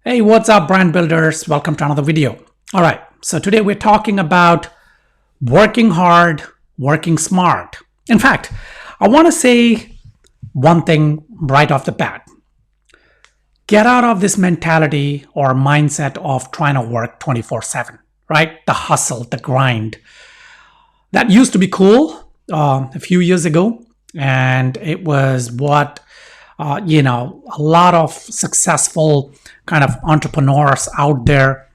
Hey, what's up, brand builders? Welcome to another video. All right, so today we're talking about working hard, working smart. In fact, I want to say one thing right off the bat. Get out of this mentality or mindset of trying to work 24/7, right? The hustle, the grind. That used to be cool a few years ago, and it was what a lot of successful kind of entrepreneurs out there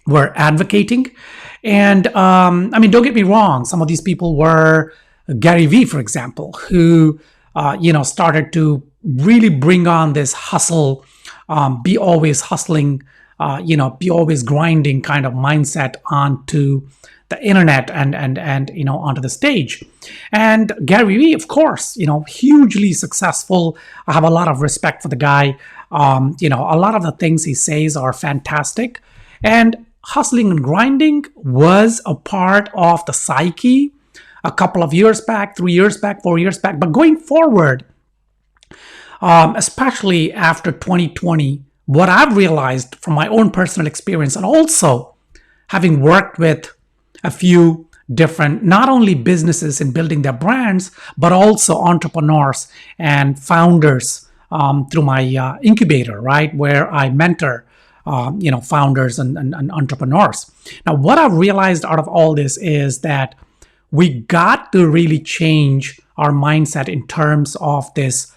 were advocating. And don't get me wrong, some of these people were Gary Vee, for example, who started to really bring on this hustle, be always hustling, be always grinding kind of mindset onto the internet and onto the stage. And Gary Vee, of course, hugely successful. I have a lot of respect for the guy. A lot of the things he says are fantastic. And hustling and grinding was a part of the psyche a couple of years back, 3 years back, 4 years back. But going forward, especially after 2020, what I've realized from my own personal experience and also having worked with a few different, not only businesses in building their brands, but also entrepreneurs and founders through my incubator, right, where I mentor, founders and entrepreneurs. Now, what I've realized out of all this is that we got to really change our mindset in terms of this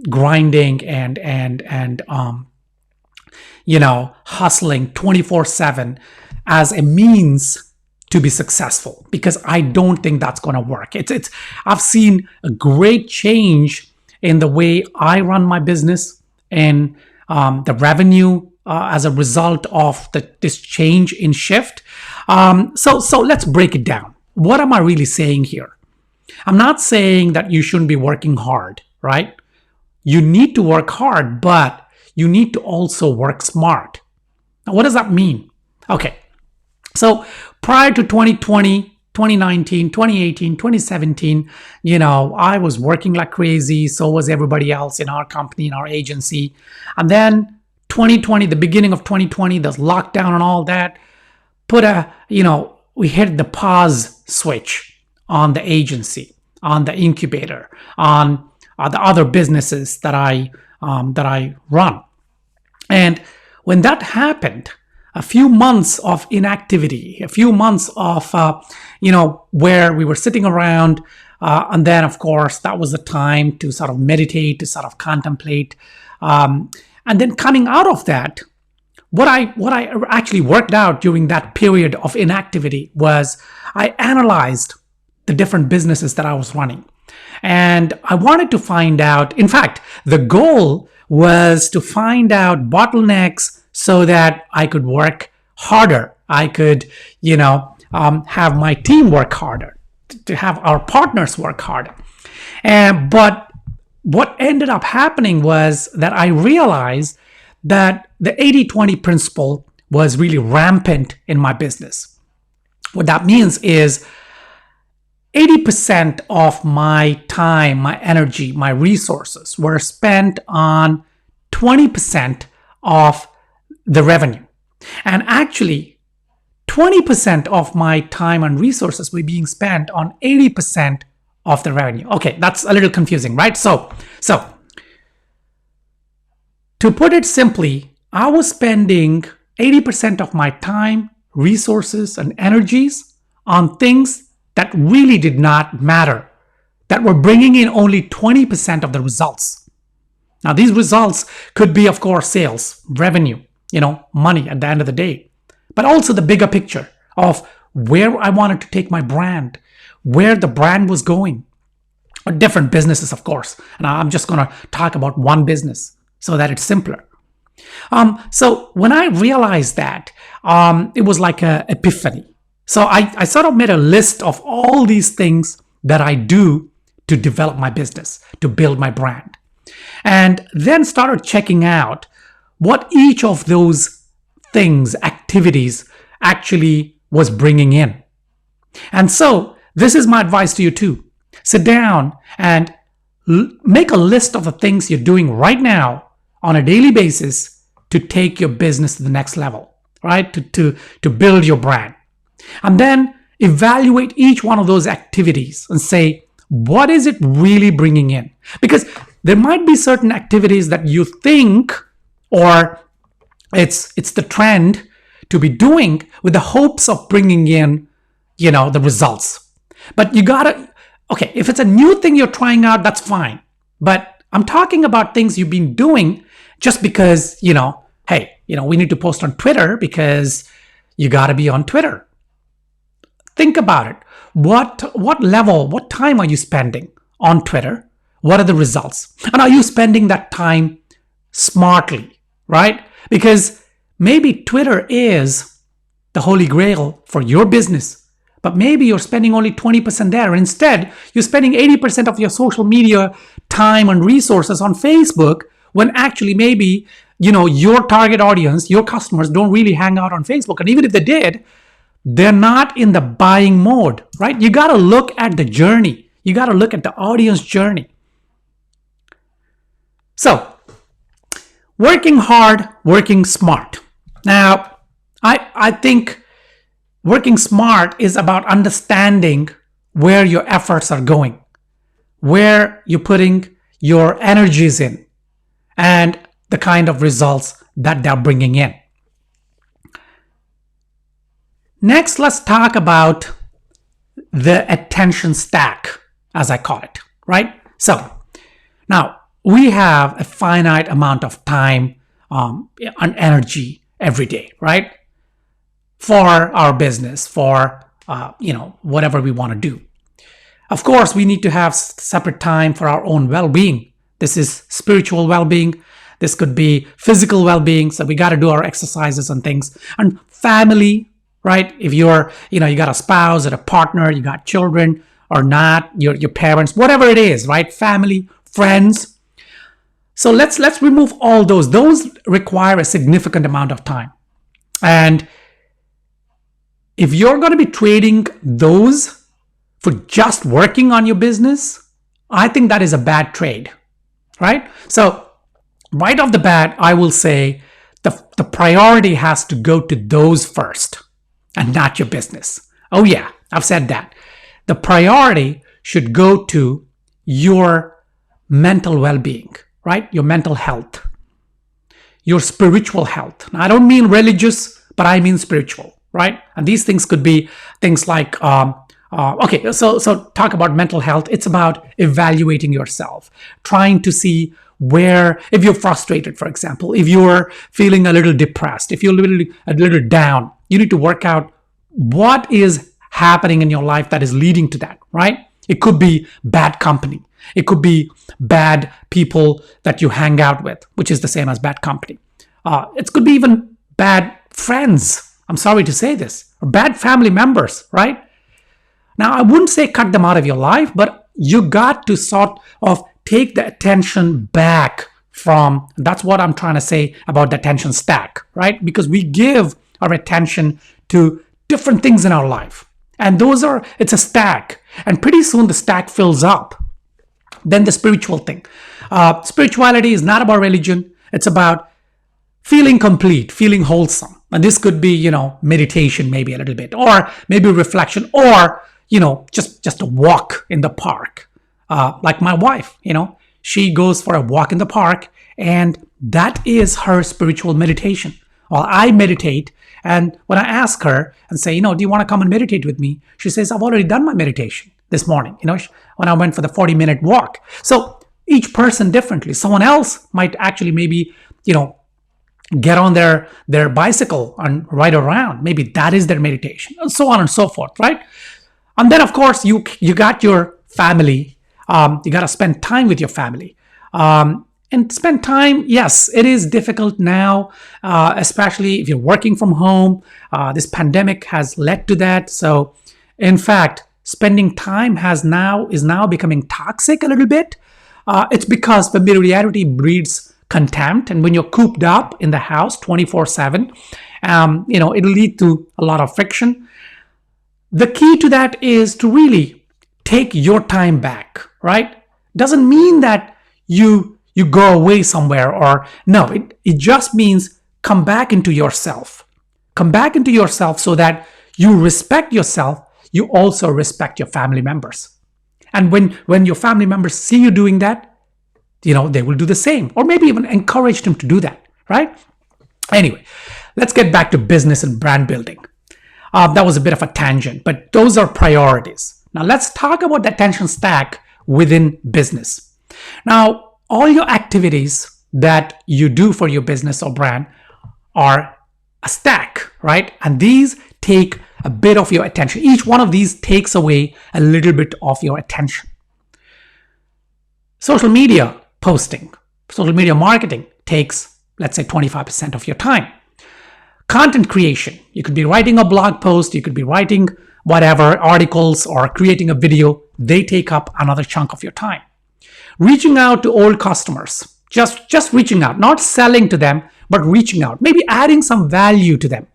grinding and hustling 24/7 as a means to be successful, because I don't think that's going to work. I've seen a great change in the way I run my business and the revenue as a result of this change in shift. So let's break it down. What am I really saying here? I'm not saying that you shouldn't be working hard, right? You need to work hard, but you need to also work smart. Now, what does that mean? Okay. So prior to 2020, 2019, 2018, 2017, I was working like crazy. So was everybody else in our company, in our agency. And then 2020, the beginning of 2020, the lockdown and all that, we hit the pause switch on the agency, on the incubator, on the other businesses that I run. And when that happened, a few months of inactivity, a few months of, where we were sitting around. And then, of course, that was the time to sort of meditate, to sort of contemplate. And then coming out of that, what I actually worked out during that period of inactivity was I analyzed the different businesses that I was running. And I wanted to find out, in fact, the goal was to find out bottlenecks so that I could work harder. I could, have my team work harder, to have our partners work harder. But what ended up happening was that I realized that the 80-20 principle was really rampant in my business. What that means is 80% of my time, my energy, my resources were spent on 20% of the revenue. And actually, 20% of my time and resources were being spent on 80% of the revenue. Okay, that's a little confusing, right? So to put it simply, I was spending 80% of my time, resources, and energies on things that really did not matter, that were bringing in only 20% of the results. Now, these results could be, of course, sales, revenue, money at the end of the day, but also the bigger picture of where I wanted to take my brand, where the brand was going, or different businesses, of course. And I'm just going to talk about one business so that it's simpler. So when I realized that, it was like an epiphany. So I sort of made a list of all these things that I do to develop my business, to build my brand, and then started checking out what each of those things, activities, actually was bringing in. And so this is my advice to you too. Sit down and make a list of the things you're doing right now on a daily basis to take your business to the next level, right? To build your brand. And then evaluate each one of those activities and say, what is it really bringing in? Because there might be certain activities that you think, or it's the trend to be doing with the hopes of bringing in, the results. But you gotta, okay, if it's a new thing you're trying out, that's fine. But I'm talking about things you've been doing just because, hey, we need to post on Twitter because you gotta be on Twitter. Think about it. What level, what time are you spending on Twitter? What are the results? And are you spending that time smartly, right? Because maybe Twitter is the holy grail for your business, but maybe you're spending only 20% there. Instead, you're spending 80% of your social media time and resources on Facebook, when actually maybe, your target audience, your customers don't really hang out on Facebook. And even if they did, they're not in the buying mode, right? You got to look at the journey. You got to look at the audience journey. So, working hard, working smart. Now, I think working smart is about understanding where your efforts are going, where you're putting your energies in, and the kind of results that they're bringing in. Next, let's talk about the attention stack, as I call it, right? So now we have a finite amount of time and energy every day, right? For our business, for, whatever we want to do. Of course, we need to have separate time for our own well-being. This is spiritual well-being. This could be physical well-being. So we got to do our exercises and things. And family, right? If you're, you got a spouse or a partner, you got children or not, your parents, whatever it is, right? Family, friends. So let's remove all those. Those require a significant amount of time. And if you're going to be trading those for just working on your business, I think that is a bad trade, right? So right off the bat, I will say the priority has to go to those first and not your business. Oh yeah, I've said that. The priority should go to your mental well-being, right? Your mental health, your spiritual health. Now, I don't mean religious, but I mean spiritual, right? And these things could be things like, okay, so talk about mental health. It's about evaluating yourself, trying to see where, if you're frustrated, for example, if you're feeling a little depressed, if you're a little down, you need to work out what is happening in your life that is leading to that, right? It could be bad company. It could be bad people that you hang out with, which is the same as bad company. It could be even bad friends. I'm sorry to say this, or bad family members, right? Now, I wouldn't say cut them out of your life, but you got to sort of take the attention back from, that's what I'm trying to say about the attention stack, right? Because we give our attention to different things in our life. And it's a stack. And pretty soon the stack fills up. Then the spiritual thing. Spirituality is not about religion. It's about feeling complete, feeling wholesome. And this could be, meditation maybe a little bit, or maybe reflection, or, just a walk in the park. Like my wife, she goes for a walk in the park, and that is her spiritual meditation. Well, I meditate, and when I ask her and say, do you want to come and meditate with me? She says, I've already done my meditation this morning, when I went for the 40-minute walk. So each person differently. Someone else might actually maybe, get on their bicycle and ride around. Maybe that is their meditation, and so on and so forth, right? And then, of course, you got your family. You got to spend time with your family. And spend time, yes, it is difficult now, especially if you're working from home. This pandemic has led to that. So, in fact, spending time is now becoming toxic a little bit. It's because familiarity breeds contempt. And when you're cooped up in the house 24/7, it'll lead to a lot of friction. The key to that is to really take your time back, right? Doesn't mean that you go away somewhere, or no, it just means come back into yourself. Come back into yourself so that you respect yourself. You also respect your family members. And when your family members see you doing that, they will do the same, or maybe even encourage them to do that, right? Anyway, let's get back to business and brand building. That was a bit of a tangent, but those are priorities. Now let's talk about the attention stack within business. Now, all your activities that you do for your business or brand are a stack, right? And these take a bit of your attention. Each one of these takes away a little bit of your attention. Social media posting, social media marketing takes, let's say, 25% of your time. Content creation, you could be writing a blog post, you could be writing whatever, articles, or creating a video. They take up another chunk of your time. Reaching out to old customers, just reaching out, not selling to them, but reaching out, maybe adding some value to them,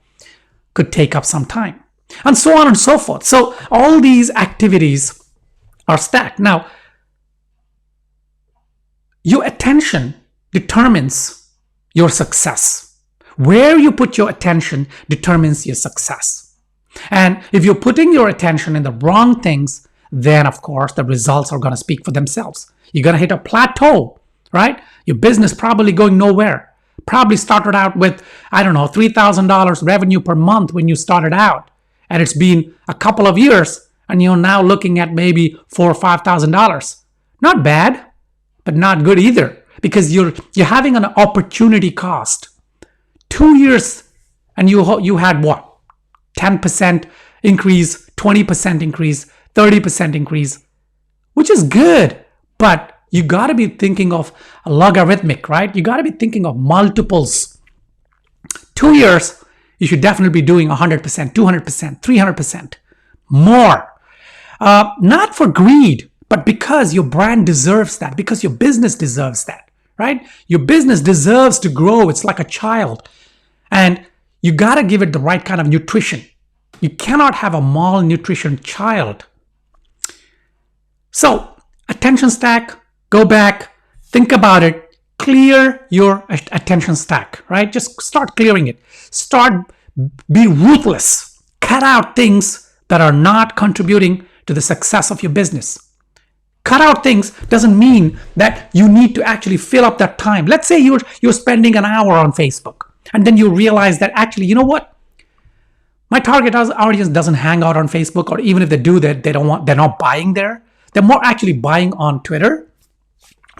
could take up some time, and so on and so forth. So all these activities are stacked. Now, your attention determines your success. Where you put your attention determines your success. And if you're putting your attention in the wrong things, then of course the results are going to speak for themselves. You're going to hit a plateau, right? Your business probably going nowhere. Probably started out with, $3,000 revenue per month when you started out. And it's been a couple of years and you're now looking at maybe $4,000 or $5,000. Not bad, but not good either, because you're having an opportunity cost. 2 years and you had what? 10% increase, 20% increase, 30% increase, which is good, but you got to be thinking of a logarithmic, right? You got to be thinking of multiples. 2 years, you should definitely be doing 100%, 200%, 300% more. Not for greed, but because your brand deserves that, because your business deserves that, right? Your business deserves to grow. It's like a child. And you got to give it the right kind of nutrition. You cannot have a malnutrition child. So, attention stack, go back, think about it, clear your attention stack, right? Just start clearing it. Be ruthless. Cut out things that are not contributing to the success of your business. Cut out things doesn't mean that you need to actually fill up that time. Let's say you're spending an hour on Facebook, and then you realize that actually, you know what? My target audience doesn't hang out on Facebook, or even if they do that, they're not buying there. They're more actually buying on Twitter.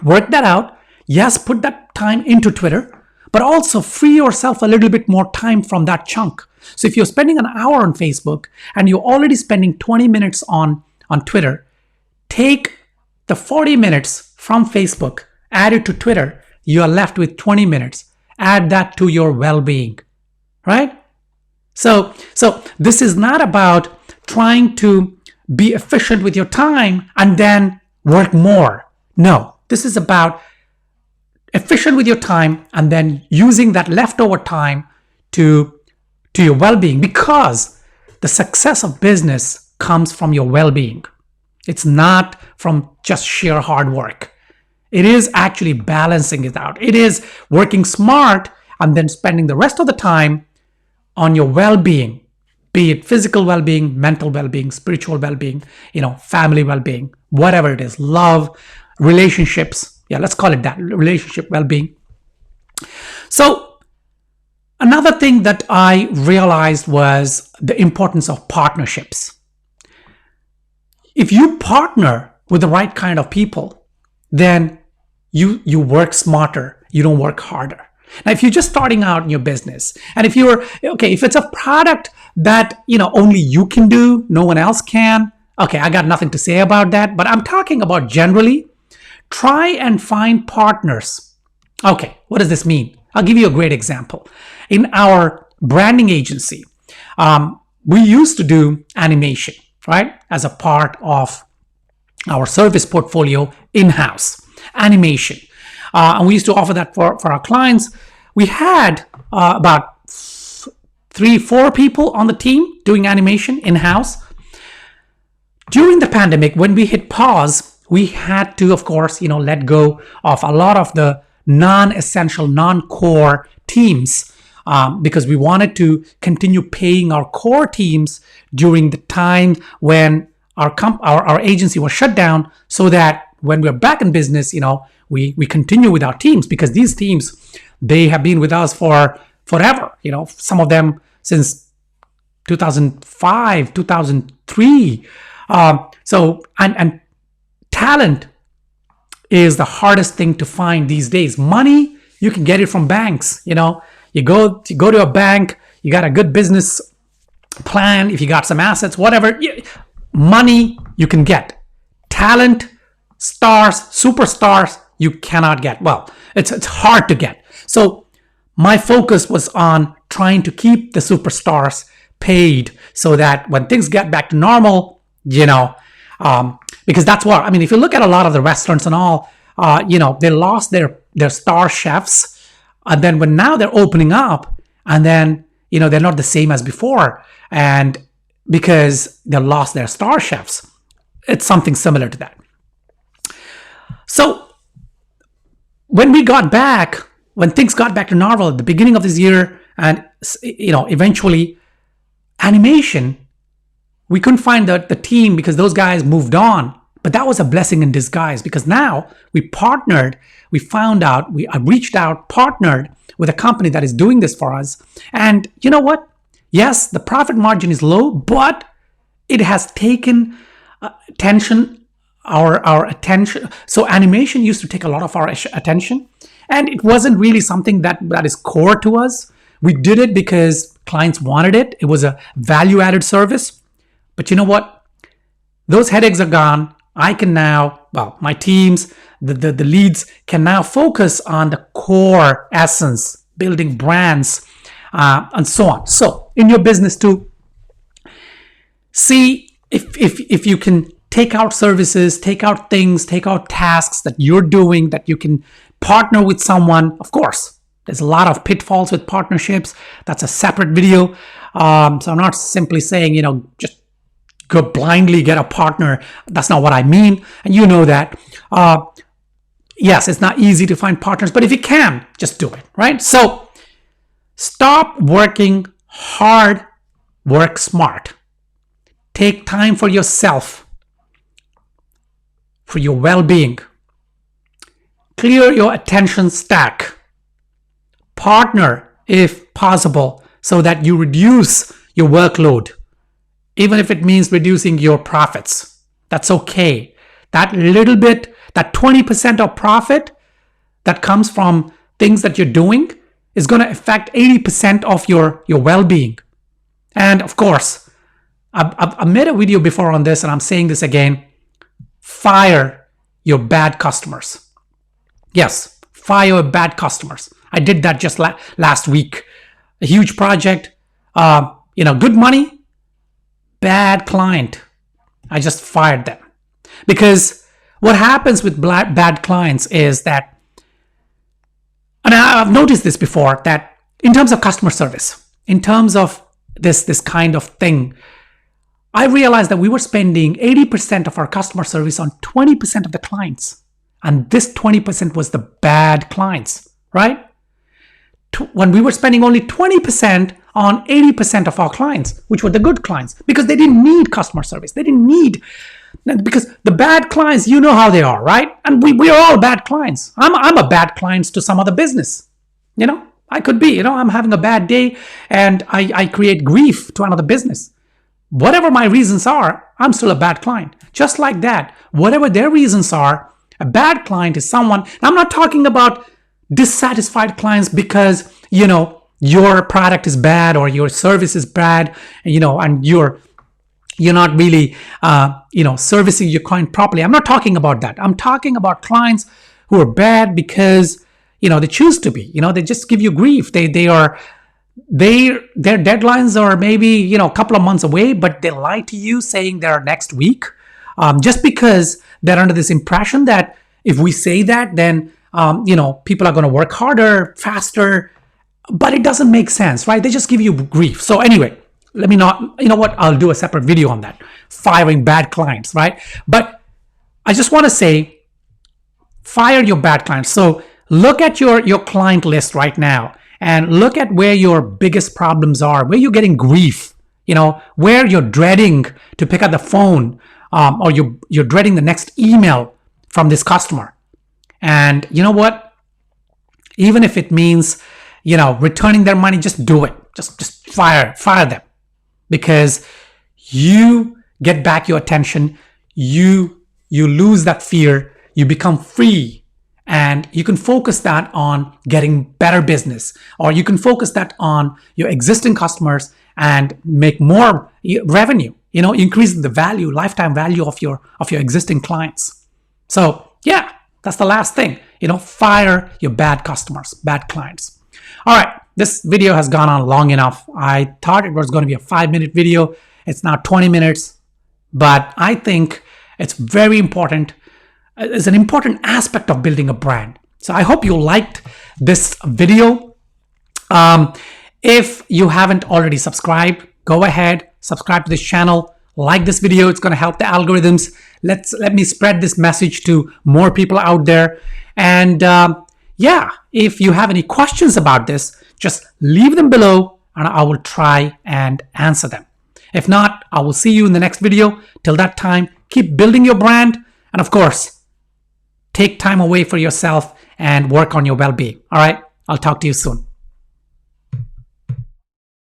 Work that out. Yes, put that time into Twitter, but also free yourself a little bit more time from that chunk. So if you're spending an hour on Facebook and you're already spending 20 minutes on Twitter, take the 40 minutes from Facebook, add it to Twitter, you are left with 20 minutes. Add that to your well-being, right? So this is not about trying to be efficient with your time and then work more. No, this is about efficient with your time and then using that leftover time to your well-being, because the success of business comes from your well-being. It's not from just sheer hard work. It is actually balancing it out. It is working smart and then spending the rest of the time on your well-being, be it physical well-being, mental well-being, spiritual well-being, family well-being, whatever it is, love, relationships. Yeah, let's call it that, relationship well-being. So another thing that I realized was the importance of partnerships. If you partner with the right kind of people, then you work smarter, you don't work harder. Now, if you're just starting out in your business, and if it's a product that, only you can do, no one else can, okay, I got nothing to say about that, but I'm talking about generally, try and find partners. Okay, what does this mean? I'll give you a great example. In our branding agency, we used to do animation, right? As a part of our service portfolio in-house, animation. And we used to offer that for our clients. We had about 3-4 people on the team doing animation in-house. During the pandemic, when we hit pause, we had to, of course, let go of a lot of the non-essential, non-core teams because we wanted to continue paying our core teams during the time when our agency was shut down, so that when we're back in business, we continue with our teams, because these teams, they have been with us for forever. Some of them since 2005, 2003. And talent is the hardest thing to find these days. Money, you can get it from banks. You go to a bank, you got a good business plan, if you got some assets, whatever, money you can get. Talent, stars, superstars, you cannot get. Well, it's hard to get. So my focus was on trying to keep the superstars paid, so that when things get back to normal, because that's what, if you look at a lot of the restaurants and all, they lost their star chefs, and then when now they're opening up, and then, they're not the same as before, and because they lost their star chefs. It's something similar to that. So when things got back to normal at the beginning of this year, and eventually animation, we couldn't find the team because those guys moved on. But that was a blessing in disguise, because now we partnered, I reached out, partnered with a company that is doing this for us. And you know what? Yes, the profit margin is low, but it has taken our attention. So animation used to take a lot of our attention, and it wasn't really something that is core to us. We did it because clients wanted it. It was a value-added service. But you know what? Those headaches are gone. I can now, my teams, the leads can now focus on the core essence, building brands, and so on. So in your business too, see if you can take out services, take out things, take out tasks that you're doing, that you can partner with someone. Of course, there's a lot of pitfalls with partnerships. That's a separate video. So I'm not simply saying, just go blindly get a partner. That's not what I mean. And you know that. Yes, it's not easy to find partners, but if you can, just do it, right? So stop working hard, work smart. Take time for yourself, for your well-being. Clear your attention stack. Partner if possible, so that you reduce your workload, even if it means reducing your profits. That's okay. That little bit, that 20% of profit that comes from things that you're doing is going to affect 80% of your well-being. And of course, I made a video before on this, and I'm saying this again. Fire your bad customers. Yes, fire your bad customers. I did that just last week. A huge project, good money, bad client. I just fired them. Because what happens with bad clients is that, and I've noticed this before, that in terms of customer service, in terms of this kind of thing, I realized that we were spending 80% of our customer service on 20% of the clients. And this 20% was the bad clients, right? When we were spending only 20% on 80% of our clients, which were the good clients, because they didn't need customer service. They didn't need, because the bad clients, you know how they are, right? And we are all bad clients. I'm a bad client to some other business. I could be, I'm having a bad day and I create grief to another business. Whatever my reasons are, I'm still a bad client. Just like that, whatever their reasons are, a bad client is someone, I'm not talking about dissatisfied clients because, your product is bad or your service is bad, and you're not really, servicing your client properly. I'm not talking about that. I'm talking about clients who are bad because, they choose to be, they just give you grief. Their deadlines are maybe, a couple of months away, but they lie to you saying they're next week, just because they're under this impression that if we say that, then, people are going to work harder, faster, but it doesn't make sense, right? They just give you grief. So anyway, let me not, I'll do a separate video on that, firing bad clients, right? But I just want to say, fire your bad clients. So look at your client list right now and look at where your biggest problems are, where you're getting grief, where you're dreading to pick up the phone, or you're dreading the next email from this customer. And you know what? Even if it means, returning their money, just do it. Just fire them, because you get back your attention. You lose that fear. You become free, and you can focus that on getting better business, or you can focus that on your existing customers and make more revenue. Increase the value, lifetime value of your existing clients. So yeah, that's the last thing. Fire your bad customers, bad clients. All right, this video has gone on long enough. I thought it was going to be a 5-minute video. It's now 20 minutes, but I think it's very important. It's an important aspect of building a brand. So I hope you liked this video. If you haven't already subscribed, go ahead, subscribe to this channel, like this video. It's going to help the algorithms. Let me spread this message to more people out there. And yeah, if you have any questions about this, just leave them below and I will try and answer them. If not, I will see you in the next video. Till that time, keep building your brand, and of course, take time away for yourself and work on your well-being. All right, I'll talk to you soon.